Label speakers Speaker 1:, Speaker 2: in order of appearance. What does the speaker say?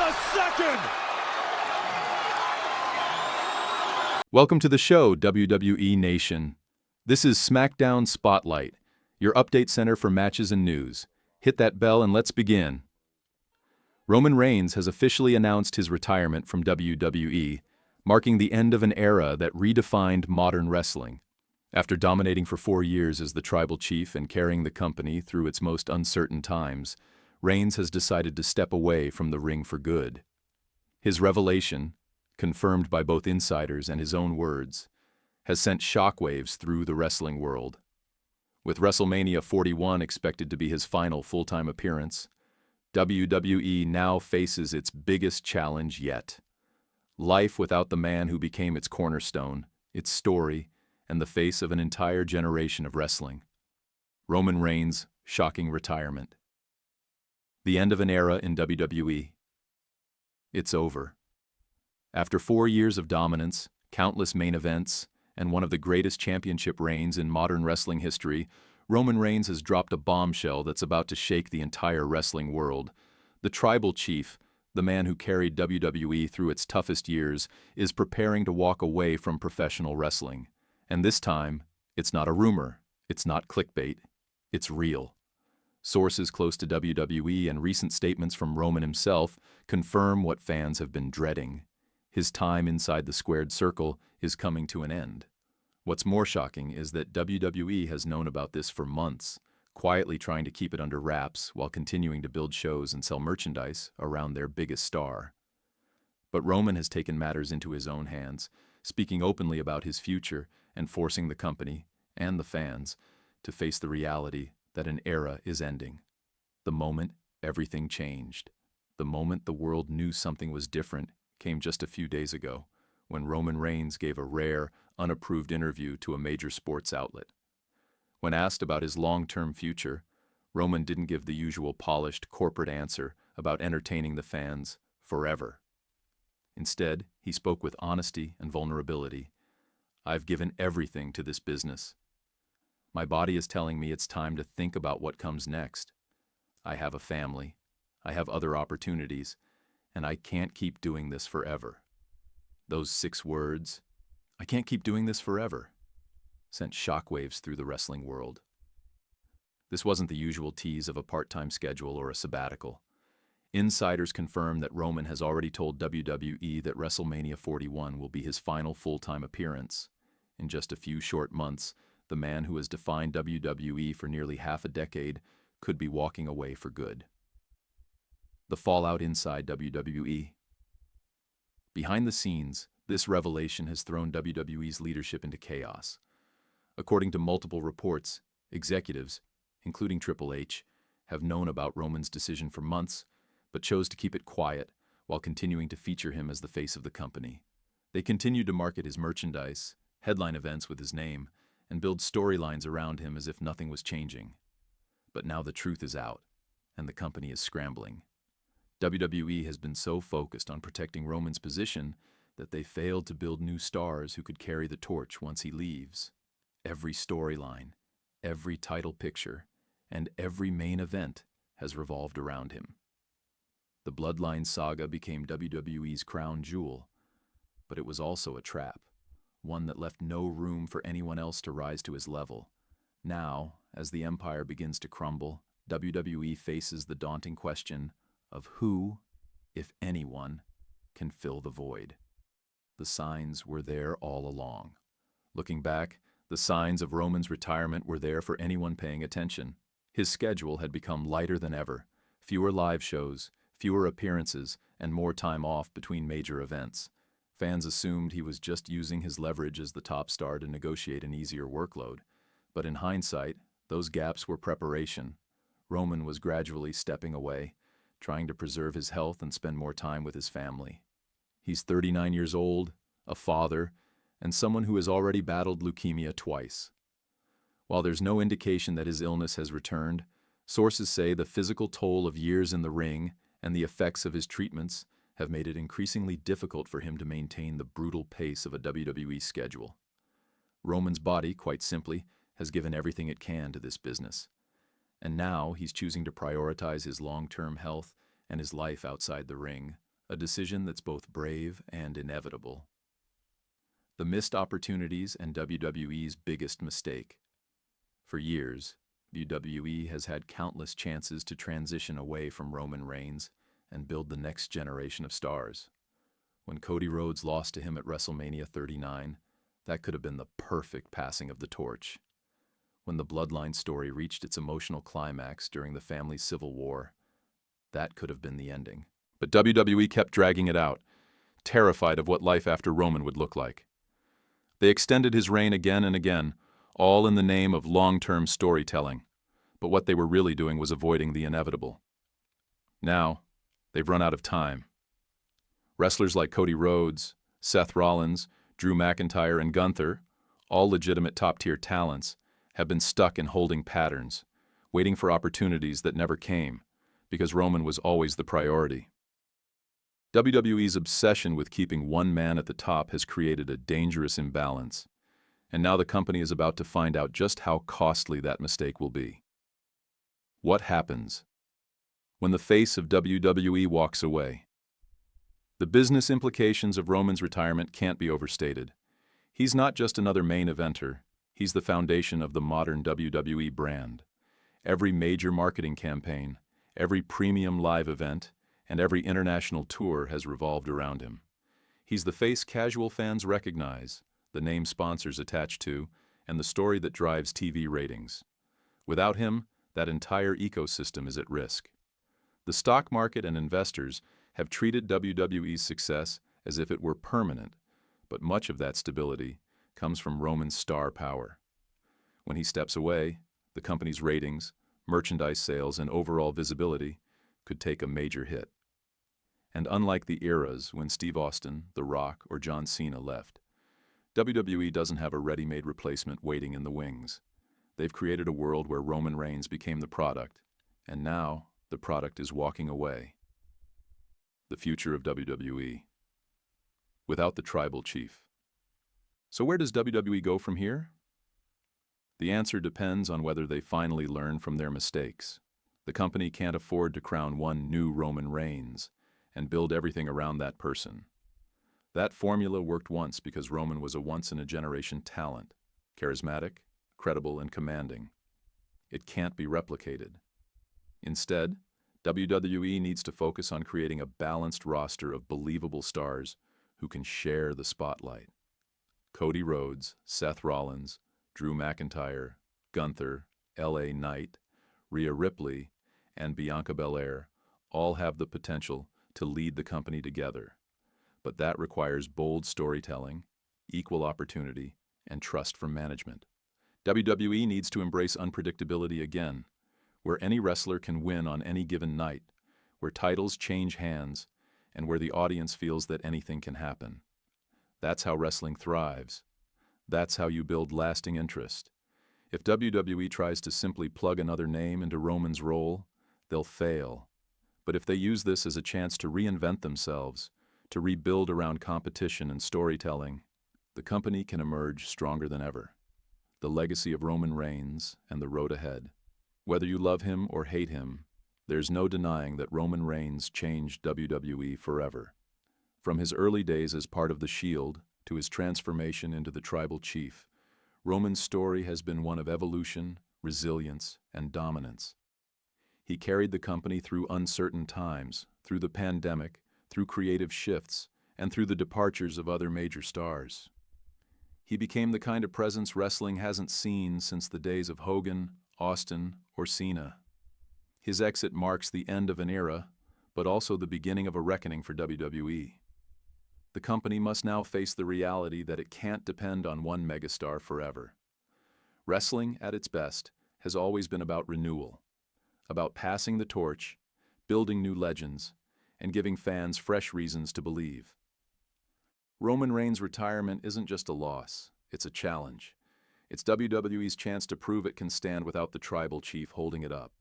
Speaker 1: the second.
Speaker 2: Welcome to the show, WWE Nation. This is SmackDown Spotlight, your update center for matches and news. Hit that bell and let's begin. Roman Reigns has officially announced his retirement from WWE, marking the end of an era that redefined modern wrestling. After dominating for 4 years as the tribal chief and carrying the company through its most uncertain times, Reigns has decided to step away from the ring for good. His revelation, confirmed by both insiders and his own words, has sent shockwaves through the wrestling world. With WrestleMania 41 expected to be his final full-time appearance, WWE now faces its biggest challenge yet. Life without the man who became its cornerstone, its story, and the face of an entire generation of wrestling. Roman Reigns' shocking retirement. The end of an era in WWE. It's over. After 4 years of dominance, countless main events, and one of the greatest championship reigns in modern wrestling history, Roman Reigns has dropped a bombshell that's about to shake the entire wrestling world. The tribal chief, the man who carried WWE through its toughest years, is preparing to walk away from professional wrestling. And this time, it's not a rumor, it's not clickbait, it's real. Sources close to WWE and recent statements from Roman himself confirm what fans have been dreading. His time inside the squared circle is coming to an end. What's more shocking is that WWE has known about this for months, quietly trying to keep it under wraps while continuing to build shows and sell merchandise around their biggest star. But Roman has taken matters into his own hands, speaking openly about his future and forcing the company and the fans to face the reality that an era is ending. The moment everything changed, the moment the world knew something was different, came just a few days ago, when Roman Reigns gave a rare, unapproved interview to a major sports outlet. When asked about his long-term future, Roman didn't give the usual polished corporate answer about entertaining the fans forever. Instead, he spoke with honesty and vulnerability. "I've given everything to this business. My body is telling me it's time to think about what comes next. I have a family, I have other opportunities, and I can't keep doing this forever." Those 6 words, "I can't keep doing this forever," sent shockwaves through the wrestling world. This wasn't the usual tease of a part-time schedule or a sabbatical. Insiders confirm that Roman has already told WWE that WrestleMania 41 will be his final full-time appearance. In just a few short months, the man who has defined WWE for nearly half a decade could be walking away for good. The fallout inside WWE. Behind the scenes, this revelation has thrown WWE's leadership into chaos. According to multiple reports, executives, including Triple H, have known about Roman's decision for months, but chose to keep it quiet while continuing to feature him as the face of the company. They continued to market his merchandise, headline events with his name, and build storylines around him as if nothing was changing. But now the truth is out, and the company is scrambling. WWE has been so focused on protecting Roman's position that they failed to build new stars who could carry the torch once he leaves. Every storyline, every title picture, and every main event has revolved around him. The Bloodline saga became WWE's crown jewel, but it was also a trap, one that left no room for anyone else to rise to his level. Now, as the empire begins to crumble, WWE faces the daunting question of who, if anyone, can fill the void. The signs were there all along. Looking back, the signs of Roman's retirement were there for anyone paying attention. His schedule had become lighter than ever, fewer live shows, fewer appearances, and more time off between major events. Fans assumed he was just using his leverage as the top star to negotiate an easier workload. But in hindsight, those gaps were preparation. Roman was gradually stepping away, trying to preserve his health and spend more time with his family. He's 39 years old, a father, and someone who has already battled leukemia twice. While there's no indication that his illness has returned, sources say the physical toll of years in the ring and the effects of his treatments have made it increasingly difficult for him to maintain the brutal pace of a WWE schedule. Roman's body, quite simply, has given everything it can to this business. And now he's choosing to prioritize his long-term health and his life outside the ring a decision that's both brave and inevitable. The missed opportunities and WWE's biggest mistake. For years, WWE has had countless chances to transition away from Roman Reigns and build the next generation of stars. When Cody Rhodes lost to him at WrestleMania 39, that could have been the perfect passing of the torch. When the Bloodline story reached its emotional climax during the family civil war, that could have been the ending. But WWE kept dragging it out, terrified of what life after Roman would look like. They extended his reign again and again, all in the name of long-term storytelling. But what they were really doing was avoiding the inevitable. Now, they've run out of time. Wrestlers like Cody Rhodes, Seth Rollins, Drew McIntyre, and Gunther, all legitimate top-tier talents, have been stuck in holding patterns, waiting for opportunities that never came, because Roman was always the priority. WWE's obsession with keeping one man at the top has created a dangerous imbalance, and now the company is about to find out just how costly that mistake will be. What happens when the face of WWE walks away? The business implications of Roman's retirement can't be overstated. He's not just another main eventer, he's the foundation of the modern WWE brand. Every major marketing campaign, every premium live event, and every international tour has revolved around him. He's the face casual fans recognize, the name sponsors attach to, and the story that drives TV ratings. Without him, that entire ecosystem is at risk. The stock market and investors have treated WWE's success as if it were permanent, but much of that stability comes from Roman's star power. When he steps away, the company's ratings, merchandise sales, and overall visibility could take a major hit. And unlike the eras when Steve Austin, The Rock, or John Cena left, WWE doesn't have a ready-made replacement waiting in the wings. They've created a world where Roman Reigns became the product, and now the product is walking away. The future of WWE. Without the tribal chief. So where does WWE go from here? The answer depends on whether they finally learn from their mistakes. The company can't afford to crown one new Roman Reigns and build everything around that person. That formula worked once because Roman was a once-in-a-generation talent, charismatic, credible, and commanding. It can't be replicated. Instead, WWE needs to focus on creating a balanced roster of believable stars who can share the spotlight. Cody Rhodes, Seth Rollins, Drew McIntyre, Gunther, LA Knight, Rhea Ripley, and Bianca Belair all have the potential to lead the company together. But that requires bold storytelling, equal opportunity, and trust from management. WWE needs to embrace unpredictability again, where any wrestler can win on any given night, where titles change hands, and where the audience feels that anything can happen. That's how wrestling thrives. That's how you build lasting interest. If WWE tries to simply plug another name into Roman's role, they'll fail. But if they use this as a chance to reinvent themselves, to rebuild around competition and storytelling, the company can emerge stronger than ever. The legacy of Roman Reigns and the road ahead. Whether you love him or hate him, there's no denying that Roman Reigns changed WWE forever. From his early days as part of the Shield to his transformation into the tribal chief, Roman's story has been one of evolution, resilience, and dominance. He carried the company through uncertain times, through the pandemic, through creative shifts, and through the departures of other major stars. He became the kind of presence wrestling hasn't seen since the days of Hogan, Austin, or Cena. His exit marks the end of an era, but also the beginning of a reckoning for WWE. The company must now face the reality that it can't depend on one megastar forever. Wrestling, at its best, has always been about renewal, about passing the torch, building new legends, and giving fans fresh reasons to believe. Roman Reigns' retirement isn't just a loss, it's a challenge. It's WWE's chance to prove it can stand without the tribal chief holding it up.